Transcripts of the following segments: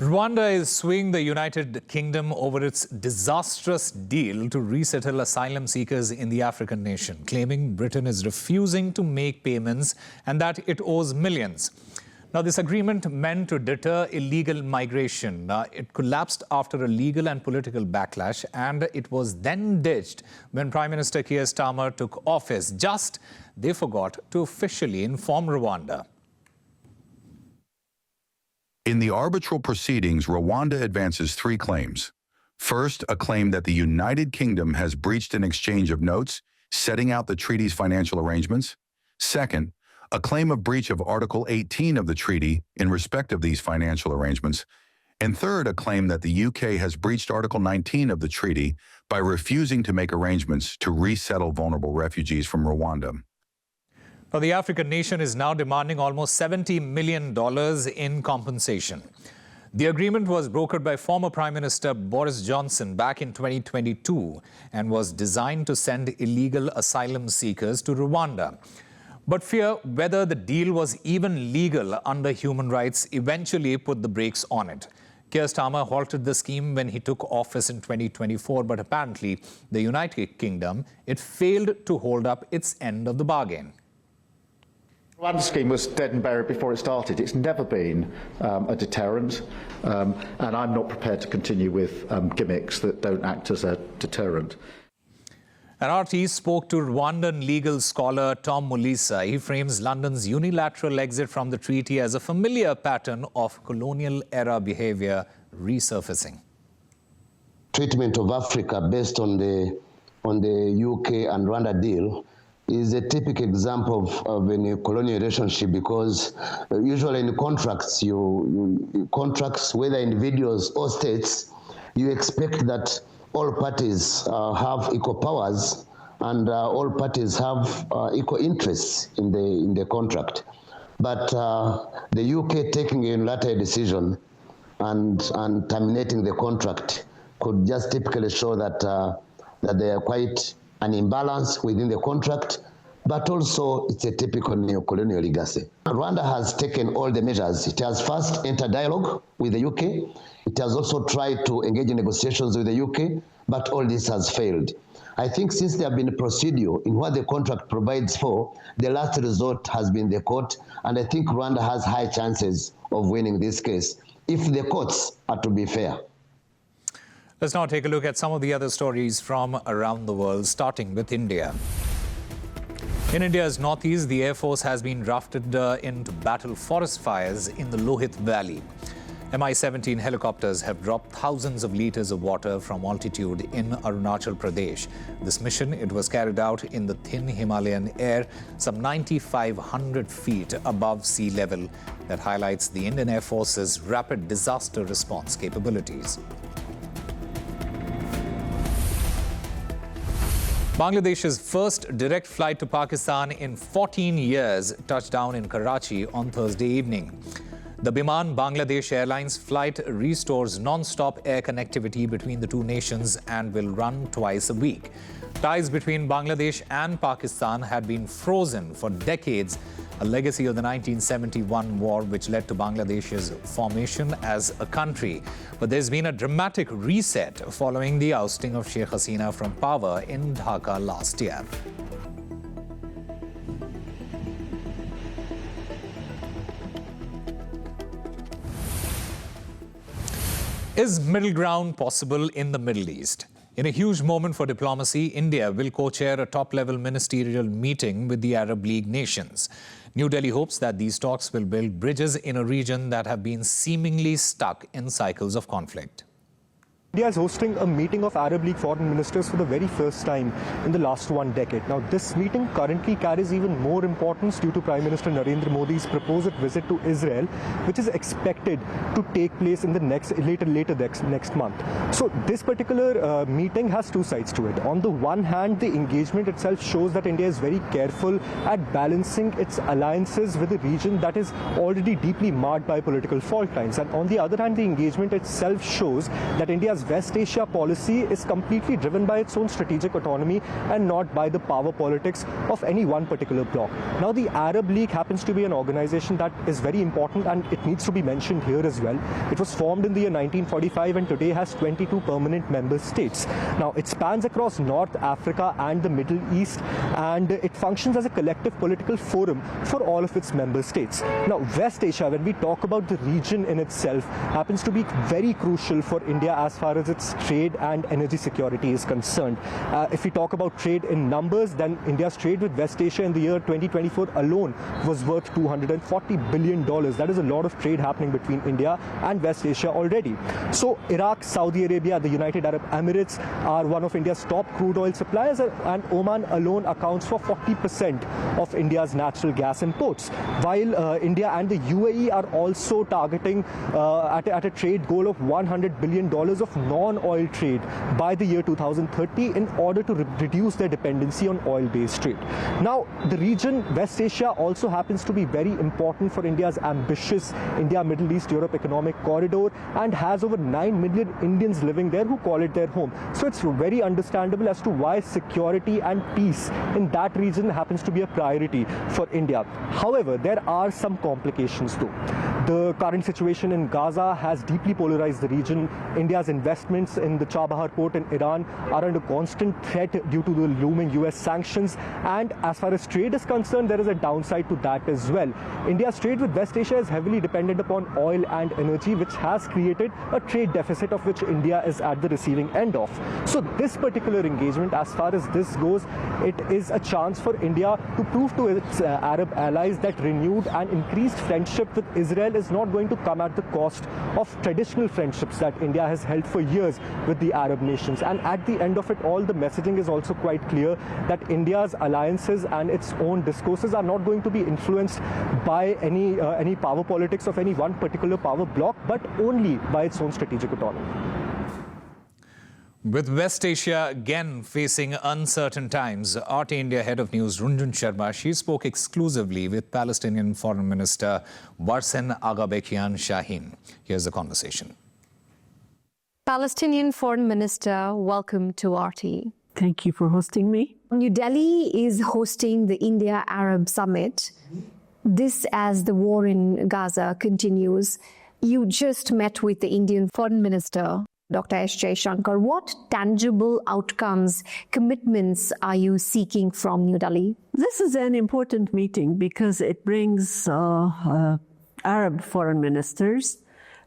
Rwanda is suing the United Kingdom over its disastrous deal to resettle asylum seekers in the African nation, claiming Britain is refusing to make payments and that it owes millions. Now, this agreement meant to deter illegal migration. It collapsed after a legal and political backlash, and it was then ditched when Prime Minister Keir Starmer took office. They forgot to officially inform Rwanda. In the arbitral proceedings, Rwanda advances three claims. First, a claim that the United Kingdom has breached an exchange of notes, setting out the treaty's financial arrangements. Second, a claim of breach of Article 18 of the treaty in respect of these financial arrangements. And third, a claim that the UK has breached Article 19 of the treaty by refusing to make arrangements to resettle vulnerable refugees from Rwanda. Now, the African nation is now demanding almost $70 million in compensation. The agreement was brokered by former Prime Minister Boris Johnson back in 2022 and was designed to send illegal asylum seekers to Rwanda. But fear whether the deal was even legal under human rights eventually put the brakes on it. Keir Starmer halted the scheme when he took office in 2024, but apparently the United Kingdom, it failed to hold up its end of the bargain. The Rwanda scheme was dead and buried before it started. It's never been a deterrent, and I'm not prepared to continue with gimmicks that don't act as a deterrent. An RT spoke to Rwandan legal scholar Tom Mulisa. He frames London's unilateral exit from the treaty as a familiar pattern of colonial-era behaviour resurfacing. Treatment of Africa based on the UK and Rwanda deal is a typical example of a colonial relationship, because usually in contracts, contracts, whether individuals or states, you expect that all parties have equal powers and all parties have equal interests in the contract. But the UK taking a unilateral decision and terminating the contract could just typically show that they are quite an imbalance within the contract, but also it's a typical neo-colonial legacy. Rwanda has taken all the measures. It has first entered dialogue with the UK. It has also tried to engage in negotiations with the UK, but all this has failed. I think since there have been a procedure in what the contract provides for, the last resort has been the court, and I think Rwanda has high chances of winning this case, if the courts are to be fair. Let's now take a look at some of the other stories from around the world, starting with India. In India's northeast, the Air Force has been drafted in to battle forest fires in the Lohit Valley. Mi-17 helicopters have dropped thousands of liters of water from altitude in Arunachal Pradesh. This mission, it was carried out in the thin Himalayan air, some 9,500 feet above sea level. That highlights the Indian Air Force's rapid disaster response capabilities. Bangladesh's first direct flight to Pakistan in 14 years touched down in Karachi on Thursday evening. The Biman Bangladesh Airlines flight restores non-stop air connectivity between the two nations and will run twice a week. Ties between Bangladesh and Pakistan had been frozen for decades, a legacy of the 1971 war which led to Bangladesh's formation as a country. But there's been a dramatic reset following the ousting of Sheikh Hasina from power in Dhaka last year. Is middle ground possible in the Middle East? In a huge moment for diplomacy, India will co-chair a top-level ministerial meeting with the Arab League nations. New Delhi hopes that these talks will build bridges in a region that have been seemingly stuck in cycles of conflict. India is hosting a meeting of Arab League foreign ministers for the very first time in the last 1 decade. Now, this meeting currently carries even more importance due to Prime Minister Narendra Modi's proposed visit to Israel, which is expected to take place in the next month. So, this particular meeting has two sides to it. On the one hand, the engagement itself shows that India is very careful at balancing its alliances with a region that is already deeply marred by political fault lines. And on the other hand, the engagement itself shows that India is India's West Asia policy is completely driven by its own strategic autonomy and not by the power politics of any one particular bloc. Now, the Arab League happens to be an organization that is very important, and it needs to be mentioned here as well. It was formed in the year 1945 and today has 22 permanent member states. Now, it spans across North Africa and the Middle East, and it functions as a collective political forum for all of its member states. Now, West Asia, when we talk about the region in itself, happens to be very crucial for India as far as its trade and energy security is concerned. If we talk about trade in numbers, then India's trade with West Asia in the year 2024 alone was worth $240 billion. That is a lot of trade happening between India and West Asia already. So Iraq, Saudi Arabia, the United Arab Emirates are one of India's top crude oil suppliers, and Oman alone accounts for 40% of India's natural gas imports. While India and the UAE are also targeting at a trade goal of $100 billion of non-oil trade by the year 2030 in order to reduce their dependency on oil-based trade. Now, the region, West Asia, also happens to be very important for India's ambitious India-Middle East-Europe economic corridor and has over 9 million Indians living there who call it their home. So it's very understandable as to why security and peace in that region happens to be a priority for India. However, there are some complications too. The current situation in Gaza has deeply polarized the region. India's investments in the Chabahar port in Iran are under constant threat due to the looming US sanctions. And as far as trade is concerned, there is a downside to that as well. India's trade with West Asia is heavily dependent upon oil and energy, which has created a trade deficit of which India is at the receiving end of. So this particular engagement, as far as this goes, it is a chance for India to prove to its Arab allies that renewed and increased friendship with Israel is not going to come at the cost of traditional friendships that India has held for years with the Arab nations. And at the end of it all, the messaging is also quite clear that India's alliances and its own discourses are not going to be influenced by any power politics of any one particular power bloc, but only by its own strategic autonomy. With West Asia again facing uncertain times, RT India head of news Runjhun Sharma, she spoke exclusively with Palestinian Foreign Minister Warsen Aghabekyan Shaheen. Here's the conversation. Palestinian Foreign Minister, welcome to RT. Thank you for hosting me. New Delhi is hosting the India-Arab Summit. This as the war in Gaza continues. You just met with the Indian Foreign Minister, Dr. S. Jaishankar. What tangible outcomes, commitments are you seeking from New Delhi? This is an important meeting because it brings Arab foreign ministers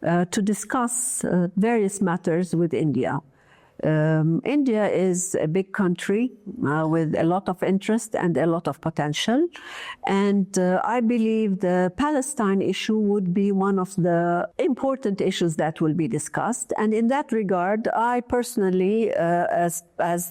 to discuss various matters with India. India is a big country with a lot of interest and a lot of potential. And I believe the Palestine issue would be one of the important issues that will be discussed. And in that regard, I personally, as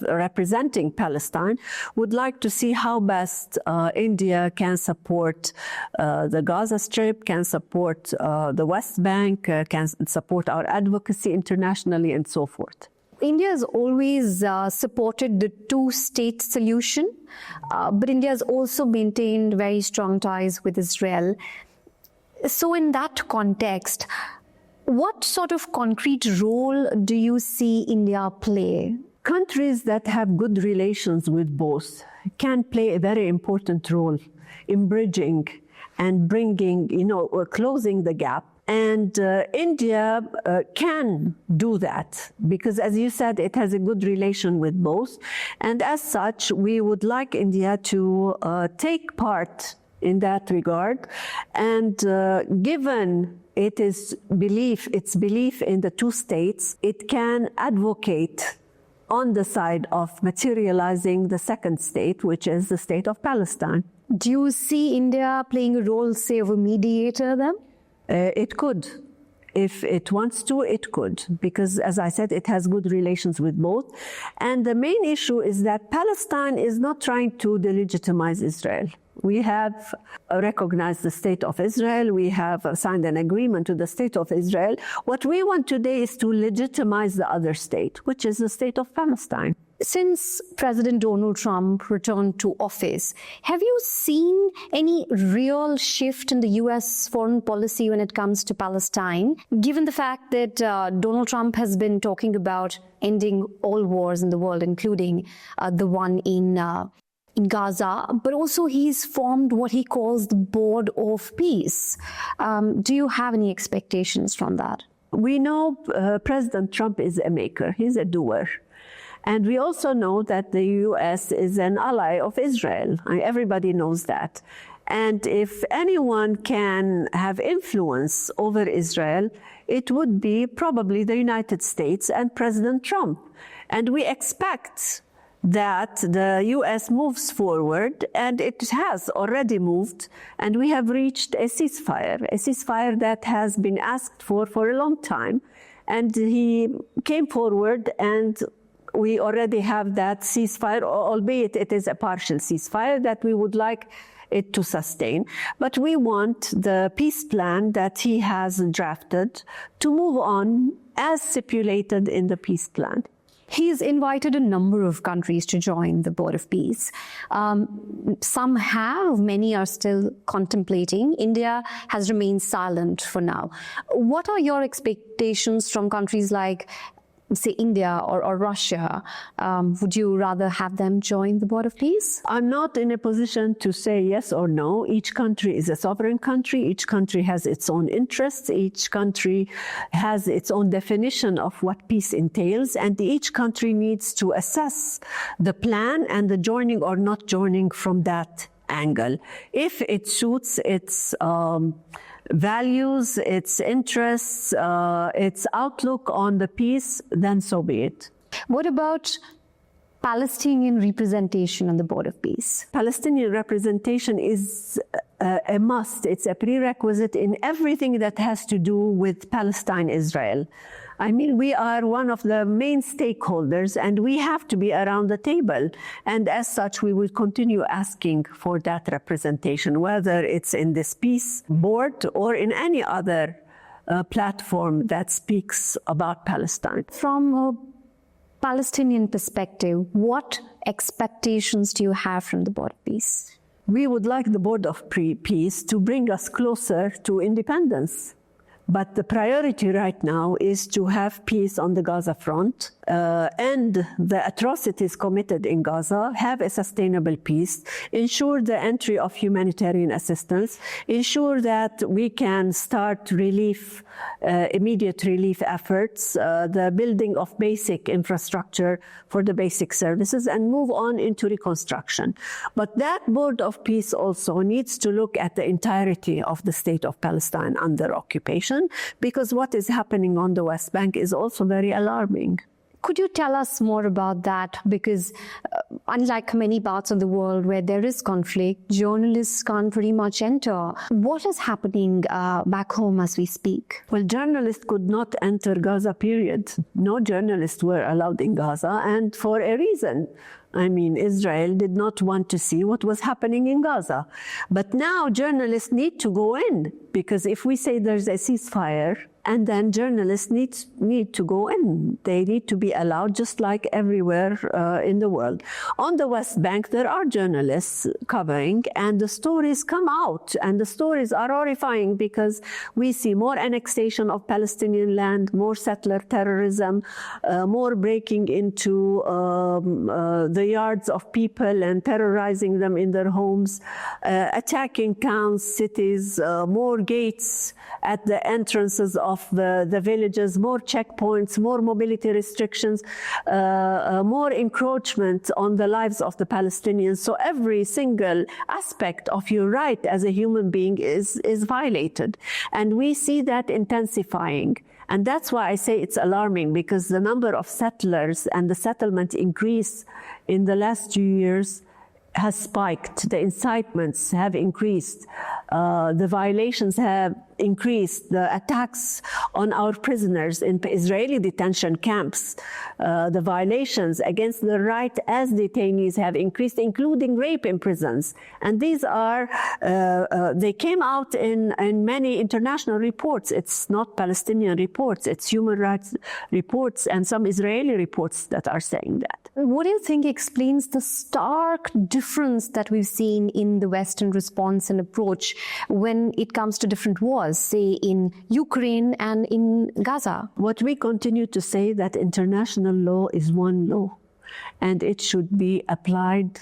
representing Palestine, would like to see how best India can support the Gaza Strip, can support the West Bank, can support our advocacy internationally, and so forth. India has always supported the two-state solution, but India has also maintained very strong ties with Israel. So in that context, what sort of concrete role do you see India play? Countries that have good relations with both can play a very important role in bridging and bringing, closing the gap. And India can do that because, as you said, it has a good relation with both. And as such, we would like India to take part in that regard. And given its belief in the two states, it can advocate on the side of materializing the second state, which is the state of Palestine. Do you see India playing a role, say, of a mediator then? It could. If it wants to, it could, because, as I said, it has good relations with both. And the main issue is that Palestine is not trying to delegitimize Israel. We have recognized the state of Israel. We have signed an agreement with the state of Israel. What we want today is to legitimize the other state, which is the state of Palestine. Since President Donald Trump returned to office, have you seen any real shift in the U.S. foreign policy when it comes to Palestine, given the fact that Donald Trump has been talking about ending all wars in the world, including the one in Gaza, but also he's formed what he calls the Board of Peace. Do you have any expectations from that? We know President Trump is a maker. He's a doer. And we also know that the U.S. is an ally of Israel. Everybody knows that. And if anyone can have influence over Israel, it would be probably the United States and President Trump. And we expect that the U.S. moves forward, and it has already moved, and we have reached a ceasefire that has been asked for a long time. And he came forward, and we already have that ceasefire, albeit it is a partial ceasefire that we would like it to sustain. But we want the peace plan that he has drafted to move on as stipulated in the peace plan. He's invited a number of countries to join the Board of Peace. Some have, many are still contemplating. India has remained silent for now. What are your expectations from countries like, say, India or Russia? Would you rather have them join the Board of Peace? I'm not in a position to say yes or no. Each country is a sovereign country. Each country has its own interests. Each country has its own definition of what peace entails. And each country needs to assess the plan and the joining or not joining from that angle. If it suits its values, its interests, its outlook on the peace, then so be it. What about Palestinian representation on the Board of Peace? Palestinian representation is a must. It's a prerequisite in everything that has to do with Palestine-Israel. I mean, we are one of the main stakeholders, and we have to be around the table. And as such, we will continue asking for that representation, whether it's in this peace board or in any other platform that speaks about Palestine. From a Palestinian perspective, what expectations do you have from the Board of Peace? We would like the Board of Peace to bring us closer to independence. But the priority right now is to have peace on the Gaza front, end the atrocities committed in Gaza, have a sustainable peace, ensure the entry of humanitarian assistance, ensure that we can start relief, immediate relief efforts, the building of basic infrastructure for the basic services, and move on into reconstruction. But that Board of Peace also needs to look at the entirety of the state of Palestine under occupation, because what is happening on the West Bank is also very alarming. Could you tell us more about that? Because unlike many parts of the world where there is conflict, journalists can't pretty much enter. What is happening back home as we speak? Well, journalists could not enter Gaza, period. No journalists were allowed in Gaza, and for a reason. I mean, Israel did not want to see what was happening in Gaza. But now journalists need to go in, because if we say there's a ceasefire, and then journalists need to go in. They need to be allowed, just like everywhere in the world. On the West Bank, there are journalists covering, and the stories come out. And the stories are horrifying, because we see more annexation of Palestinian land, more settler terrorism, more breaking into the yards of people and terrorizing them in their homes, attacking towns, cities, more gates at the entrances of the villages, more checkpoints, more mobility restrictions, more encroachment on the lives of the Palestinians. So every single aspect of your right as a human being is violated. And we see that intensifying. And that's why I say it's alarming, because the number of settlers and the settlement increase in the last 2 years has spiked. The incitements have increased. The violations have increased, the attacks on our prisoners in Israeli detention camps, the violations against the right as detainees have increased, including rape in prisons. And these are, they came out in many international reports. It's not Palestinian reports, it's human rights reports and some Israeli reports that are saying that. What do you think explains the stark difference that we've seen in the Western response and approach when it comes to different wars, say in Ukraine and in Gaza? What we continue to say that international law is one law, and it should be applied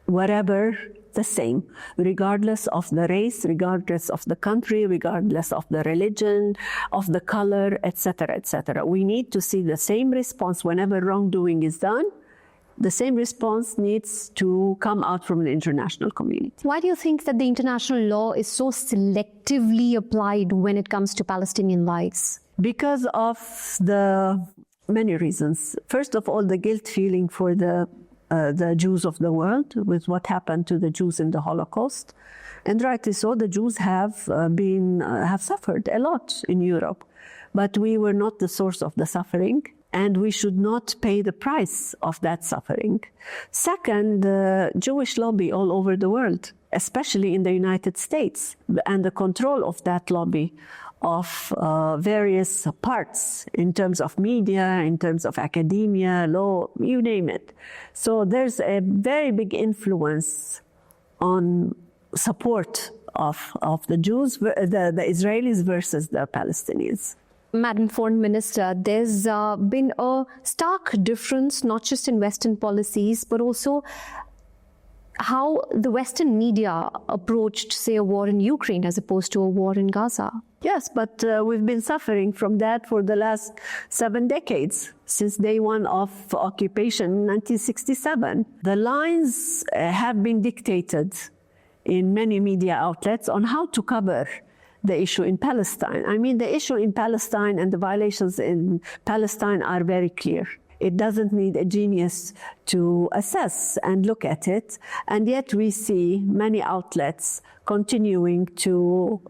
wherever the same, regardless of the race, regardless of the country, regardless of the religion, of the color, etc., etc. We need to see the same response whenever wrongdoing is done. The same response needs to come out from the international community. Why do you think that the international law is so selectively applied when it comes to Palestinian lives? Because of the many reasons. First of all, the guilt feeling for the Jews of the world with what happened to the Jews in the Holocaust. And rightly so, the Jews have suffered a lot in Europe, but we were not the source of the suffering, and we should not pay the price of that suffering. Second, the Jewish lobby all over the world, especially in the United States, and the control of that lobby of various parts in terms of media, in terms of academia, law, you name it. So there's a very big influence on support of the Jews, the Israelis versus the Palestinians. Madam Foreign Minister, there's been a stark difference, not just in Western policies, but also how the Western media approached, say, a war in Ukraine as opposed to a war in Gaza. Yes, but we've been suffering from that for the last 7 decades, since day one of occupation in 1967. The lines have been dictated in many media outlets on how to cover the issue in Palestine. I mean, the issue in Palestine and the violations in Palestine are very clear. It doesn't need a genius to assess and look at it. And yet we see many outlets continuing to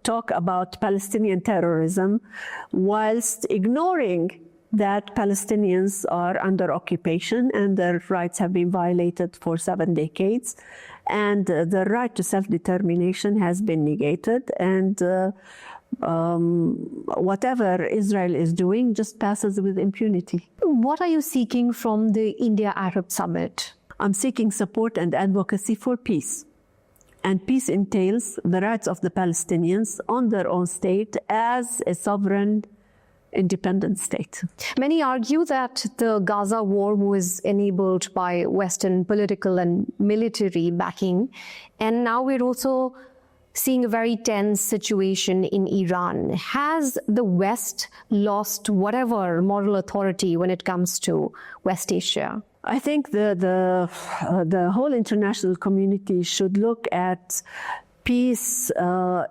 talk about Palestinian terrorism whilst ignoring that Palestinians are under occupation and their rights have been violated for 7 decades. And the right to self-determination has been negated. And whatever Israel is doing just passes with impunity. What are you seeking from the India-Arab Summit? I'm seeking support and advocacy for peace. And peace entails the rights of the Palestinians on their own state as a sovereign, independent state. Many argue that the Gaza war was enabled by Western political and military backing. And now we're also seeing a very tense situation in Iran. Has the West lost whatever moral authority when it comes to West Asia? I think the whole international community should look at peace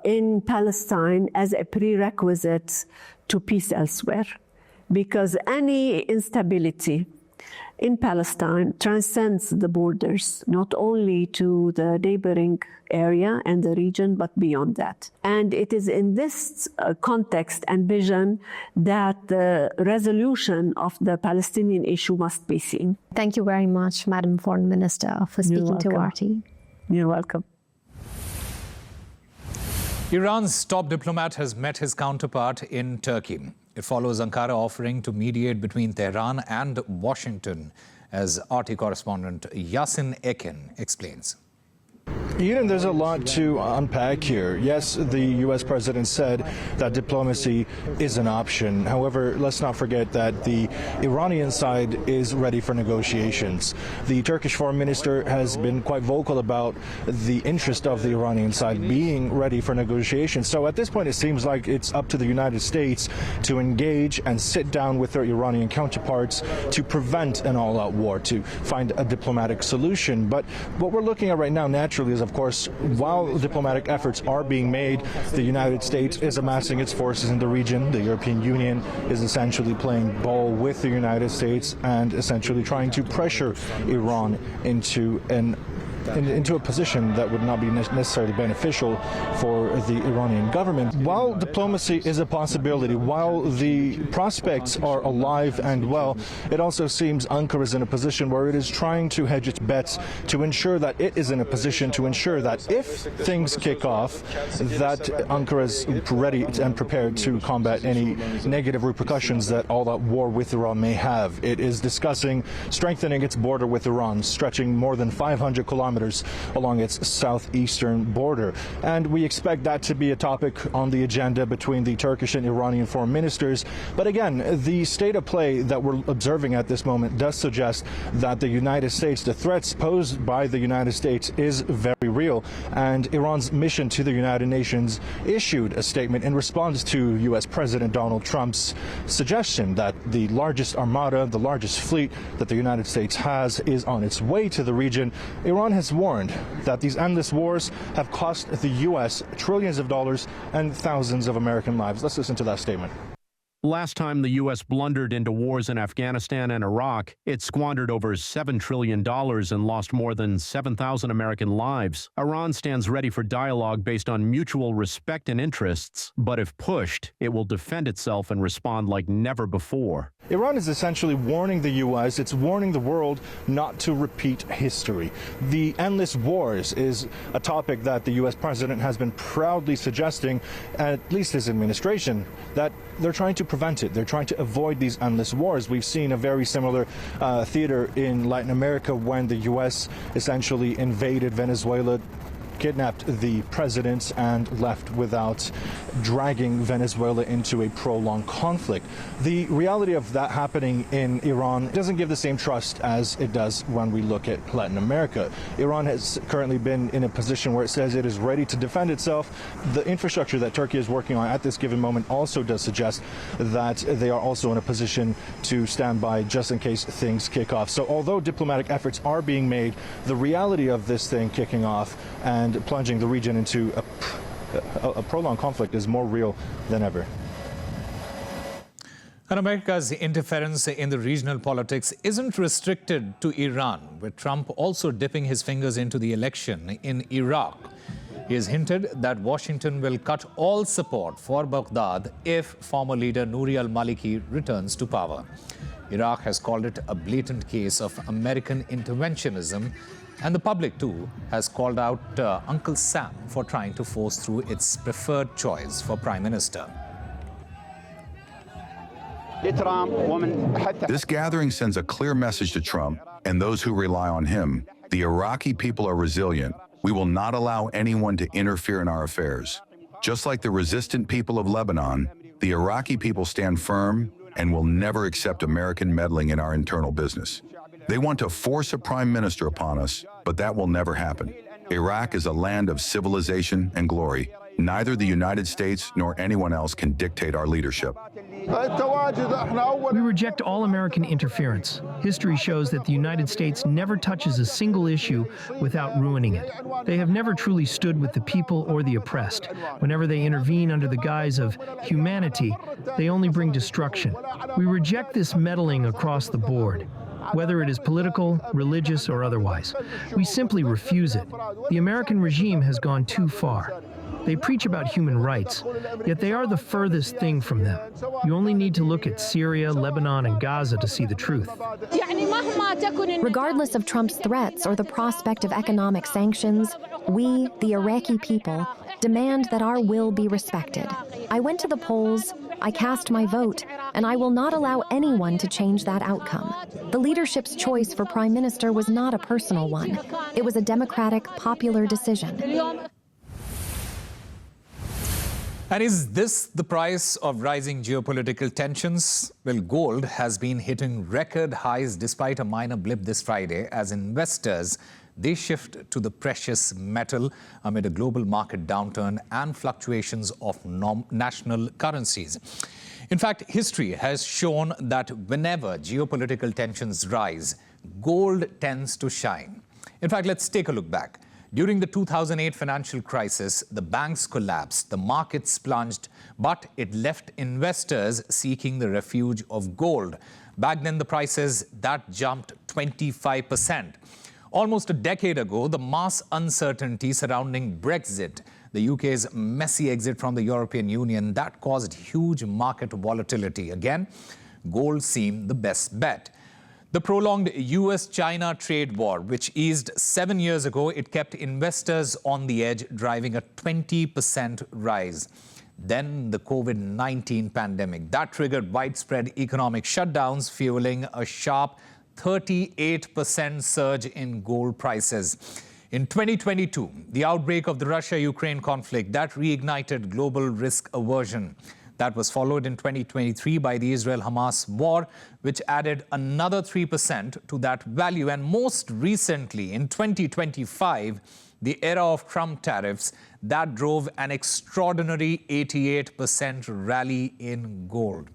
in Palestine as a prerequisite to peace elsewhere, because any instability in Palestine transcends the borders, not only to the neighboring area and the region, but beyond that. And it is in this context and vision that the resolution of the Palestinian issue must be seen. Thank you very much, Madam Foreign Minister, for speaking to RT. You're welcome. Iran's top diplomat has met his counterpart in Turkey. It follows Ankara offering to mediate between Tehran and Washington, as RT correspondent Yasin Ekin explains. Eden, there's a lot to unpack here. Yes, the U.S. president said that diplomacy is an option. However, let's not forget that the Iranian side is ready for negotiations. The Turkish foreign minister has been quite vocal about the interest of the Iranian side being ready for negotiations. So at this point, it seems like it's up to the United States to engage and sit down with their Iranian counterparts to prevent an all-out war, to find a diplomatic solution. But what we're looking at right now, naturally, is, of course, while diplomatic efforts are being made, the United States is amassing its forces in the region. The European Union is essentially playing ball with the United States and essentially trying to pressure Iran into an into a position that would not be necessarily beneficial for the Iranian government. While diplomacy is a possibility, while the prospects are alive and well, it also seems Ankara is in a position where it is trying to hedge its bets to ensure that it is in a position to ensure that if things kick off, that Ankara is ready and prepared to combat any negative repercussions that all that war with Iran may have. It is discussing strengthening its border with Iran, stretching more than 500 kilometers along its southeastern border. And we expect that to be a topic on the agenda between the Turkish and Iranian foreign ministers. But again, the state of play that we're observing at this moment does suggest that the United States, the threats posed by the United States is very real. And Iran's mission to the United Nations issued a statement in response to U.S. President Donald Trump's suggestion that the largest armada, the largest fleet that the United States has is on its way to the region. Iran has warned that these endless wars have cost the U.S. trillions of dollars and thousands of American lives. Let's listen to that statement. Last time the U.S. blundered into wars in Afghanistan and Iraq, it squandered over $7 trillion and lost more than 7,000 American lives. Iran stands ready for dialogue based on mutual respect and interests, but if pushed, it will defend itself and respond like never before. Iran is essentially warning the U.S., it's warning the world not to repeat history. The endless wars is a topic that the U.S. president has been proudly suggesting, at least his administration, that they're trying to prevent it. They're trying to avoid these endless wars. We've seen a very similar theater in Latin America when the U.S. essentially invaded Venezuela, kidnapped the president and left without dragging Venezuela into a prolonged conflict. The reality of that happening in Iran doesn't give the same trust as it does when we look at Latin America. Iran has currently been in a position where it says it is ready to defend itself. The infrastructure that Turkey is working on at this given moment also does suggest that they are also in a position to stand by just in case things kick off. So although diplomatic efforts are being made, the reality of this thing kicking off and plunging the region into a prolonged conflict is more real than ever. And America's interference in the regional politics isn't restricted to Iran, with Trump also dipping his fingers into the election in Iraq. He has hinted that Washington will cut all support for Baghdad if former leader Nouri al-Maliki returns to power. Iraq has called it a blatant case of American interventionism, and the public, too, has called out Uncle Sam for trying to force through its preferred choice for Prime Minister. This gathering sends a clear message to Trump and those who rely on him. The Iraqi people are resilient. We will not allow anyone to interfere in our affairs. Just like the resistant people of Lebanon, the Iraqi people stand firm and will never accept American meddling in our internal business. They want to force a prime minister upon us, but that will never happen. Iraq is a land of civilization and glory. Neither the United States nor anyone else can dictate our leadership. We reject all American interference. History shows that the United States never touches a single issue without ruining it. They have never truly stood with the people or the oppressed. Whenever they intervene under the guise of humanity, they only bring destruction. We reject this meddling across the board, whether it is political, religious, or otherwise. We simply refuse it. The American regime has gone too far. They preach about human rights, yet they are the furthest thing from them. You only need to look at Syria, Lebanon, and Gaza to see the truth. Regardless of Trump's threats or the prospect of economic sanctions, we, the Iraqi people, demand that our will be respected. I went to the polls, I cast my vote, and I will not allow anyone to change that outcome. The leadership's choice for Prime Minister was not a personal one. It was a democratic, popular decision. And is this the price of rising geopolitical tensions? Well, gold has been hitting record highs despite a minor blip this Friday as investors, they shift to the precious metal amid a global market downturn and fluctuations of national currencies. In fact, history has shown that whenever geopolitical tensions rise, gold tends to shine. In fact, let's take a look back. During the 2008 financial crisis, the banks collapsed, the markets plunged, but it left investors seeking the refuge of gold. Back then, the prices that jumped 25%. Almost a decade ago, the mass uncertainty surrounding Brexit, the UK's messy exit from the European Union, that caused huge market volatility. Again, gold seemed the best bet. The prolonged US-China trade war, which eased 7 years ago, it kept investors on the edge, driving a 20% rise. Then the COVID-19 pandemic. That triggered widespread economic shutdowns, fueling a sharp 38% surge in gold prices. In 2022, the outbreak of the Russia-Ukraine conflict, that reignited global risk aversion. That was followed in 2023 by the Israel-Hamas war, which added another 3% to that value. And most recently, in 2025, the era of Trump tariffs, that drove an extraordinary 88% rally in gold.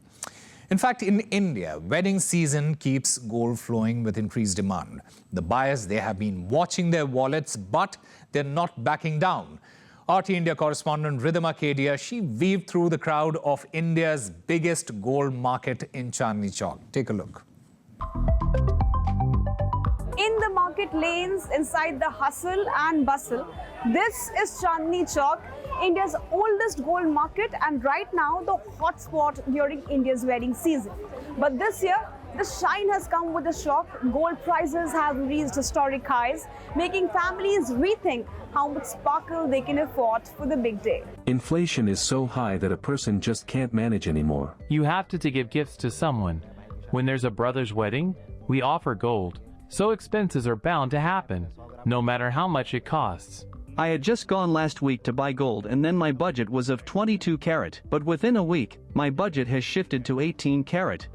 In fact, in India, wedding season keeps gold flowing with increased demand. The buyers, they have been watching their wallets, but they're not backing down. RT India correspondent Ridhima Kedia, she weaved through the crowd of India's biggest gold market in Chandni Chowk. Take a look. In the market lanes, inside the hustle and bustle, this is Chandni Chowk, India's oldest gold market, and right now the hotspot during India's wedding season. But this year, the shine has come with a shock. Gold prices have reached historic highs, making families rethink how much sparkle they can afford for the big day. Inflation is so high that a person just can't manage anymore. You have to give gifts to someone. When there's a brother's wedding, we offer gold. So expenses are bound to happen, no matter how much it costs. I had just gone last week to buy gold, and then my budget was of 22 carat, but within a week, my budget has shifted to 18 carat.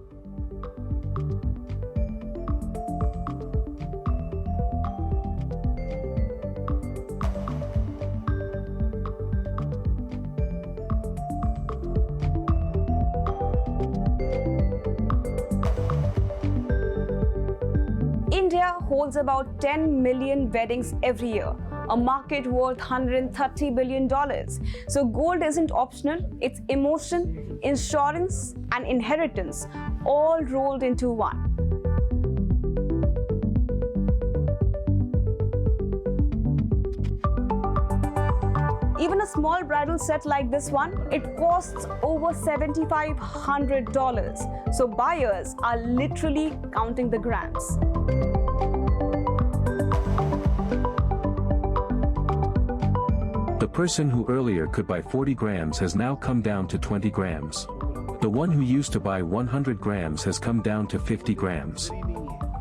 India holds about 10 million weddings every year, a market worth $130 billion. So gold isn't optional, it's emotion, insurance, and inheritance, all rolled into one. Even a small bridal set like this one, it costs over $7,500. So buyers are literally counting the grams. The person who earlier could buy 40 grams has now come down to 20 grams. The one who used to buy 100 grams has come down to 50 grams.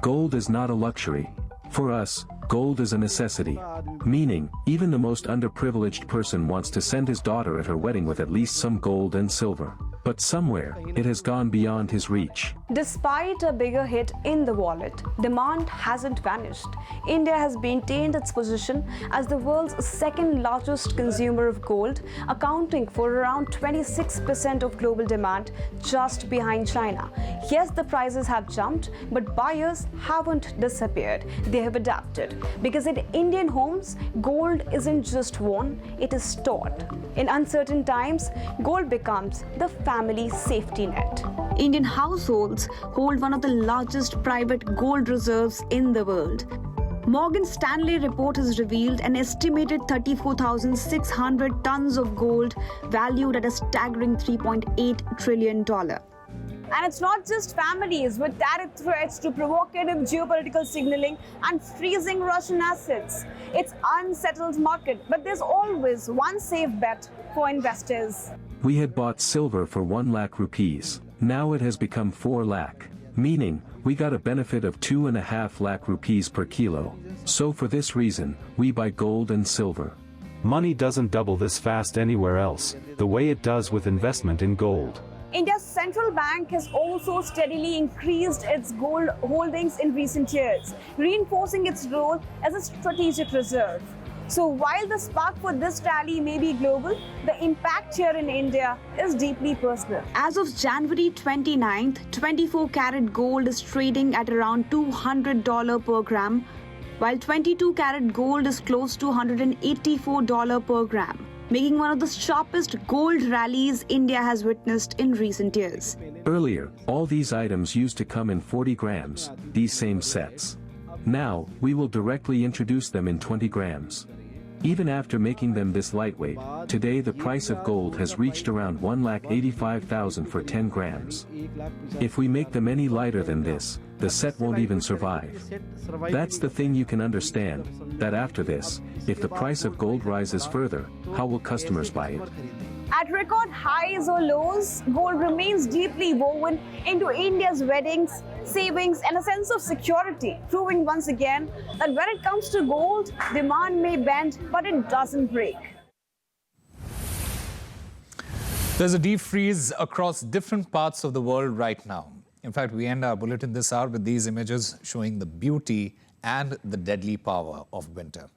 Gold is not a luxury. For us, gold is a necessity. Meaning, even the most underprivileged person wants to send his daughter at her wedding with at least some gold and silver. But somewhere, it has gone beyond his reach. Despite a bigger hit in the wallet, demand hasn't vanished. India has maintained its position as the world's second largest consumer of gold, accounting for around 26% of global demand, just behind China. Yes, the prices have jumped, but buyers haven't disappeared. They have adapted. Because in Indian homes, gold isn't just worn, it is stored. In uncertain times, gold becomes the family safety net. Indian households hold one of the largest private gold reserves in the world. Morgan Stanley report has revealed an estimated 34,600 tons of gold valued at a staggering $3.8 trillion. And it's not just families with tariff threats to provocative geopolitical signaling and freezing Russian assets. It's unsettled market, but there's always one safe bet for investors. We had bought silver for 1 lakh rupees. Now it has become 4 lakh. Meaning, we got a benefit of 2.5 lakh rupees per kilo. So for this reason, we buy gold and silver. Money doesn't double this fast anywhere else, the way it does with investment in gold. India's central bank has also steadily increased its gold holdings in recent years, reinforcing its role as a strategic reserve. So while the spark for this rally may be global, the impact here in India is deeply personal. As of January 29th, 24-carat gold is trading at around $200 per gram, while 22-carat gold is close to $184 per gram, making one of the sharpest gold rallies India has witnessed in recent years. Earlier, all these items used to come in 40 grams, these same sets. Now, we will directly introduce them in 20 grams. Even after making them this lightweight, today the price of gold has reached around 1,85,000 for 10 grams. If we make them any lighter than this, the set won't even survive. That's the thing you can understand, that after this, if the price of gold rises further, how will customers buy it? At record highs or lows, gold remains deeply woven into India's weddings, savings, and a sense of security, proving once again that when it comes to gold, demand may bend, but it doesn't break. There's a deep freeze across different parts of the world right now. In fact, we end our bulletin this hour with these images showing the beauty and the deadly power of winter.